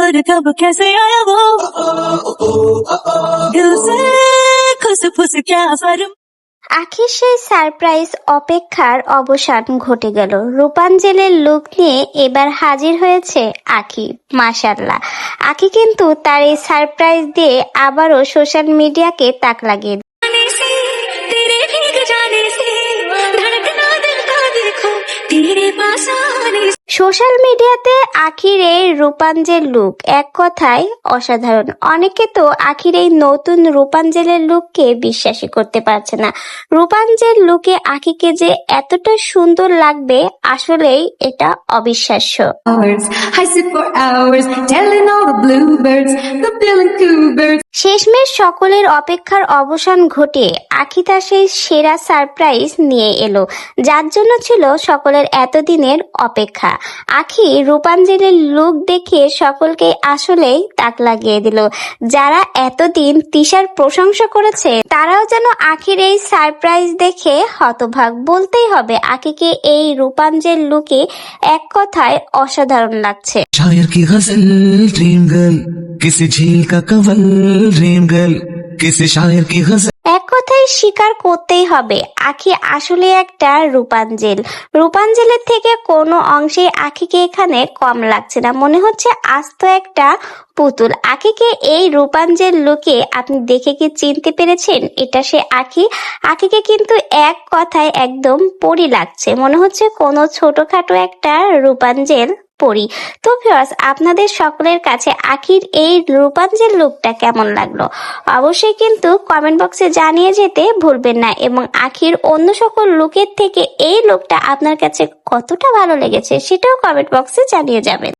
पर कब कैसे आया वो दिल से खुश फुस क्या फर्म। আখির সেই সারপ্রাইজ অপেক্ষার অবসান ঘটে গেল। রূপাঞ্জলির লুক নিয়ে এবার হাজির হয়েছে আখি। মাশাআল্লাহ, আখি কিন্তু তার এই সারপ্রাইজ দিয়ে আবারও সোশ্যাল মিডিয়াকে তাক লাগিয়ে जाने से तेरे भीग जाने से धड़कना दिल का देखो तेरे पास आने से। সোশ্যাল মিডিয়াতে আখির এই রূপাঞ্জেল লুক এক কথায় অসাধারণ। অনেকে তো আখির এই নতুন রূপাঞ্জেলের লুককে বিশ্বাসই করতে পারছে না। রূপাঞ্জেল লুকে আখিকে যে এতটা সুন্দর লাগবে আসলেই এটা অবিশ্বাস্য। I sit for hours telling all the bluebirds the feeling cool birds. শেষমেশ সকলের অপেক্ষার অবসান ঘটে আখি তার সেই সেরা সারপ্রাইজ নিয়ে এলো, যার জন্য ছিল সকলের এতদিনের অপেক্ষা। আখি রূপাঞ্জলির লুক দেখে সকলকে আসলেই তাক লাগিয়ে দিল। যারা এতদিন তিশার প্রশংসা করেছে তারাও যেন আখির এই সারপ্রাইজ দেখে হতভাগ। বলতেই হবে আখিকে এই রূপাঞ্জল লুকে এক কথায় অসাধারণ লাগছে। शायर की गजल ड्रीम गर्ल किसी झील का कवल ड्रीम गर्ल किसी शायर की गजल। এক কথায় স্বীকার করতেই হবে আখি আসলে একটা রূপাঞ্জেল। রূপাঞ্জেলের থেকে কোনো অংশে আখিকে এখানে কম লাগছে না, মনে হচ্ছে আস্ত একটা পুতুল। আখিকে এই রূপাঞ্জেল লুকে আপনি দেখে কি চিনতে পেরেছেন এটা সে আখি? আখিকে কিন্তু এক কথায় একদম পরি লাগছে, মনে হচ্ছে কোনো ছোটখাটো একটা রূপাঞ্জেল পরি। তো ভিউয়ার্স, আপনাদের সকলের কাছে আখির এই রূপাঞ্জেল লুকটা কেমন লাগলো অবশ্যই কিন্তু কমেন্ট বক্সে জানিয়ে যেতে ভুলবেন না, এবং আখির অন্য সকল লুকের থেকে এই লুকটা আপনার কাছে কতটা ভালো লেগেছে সেটাও কমেন্ট বক্সে জানিয়ে যাবেন।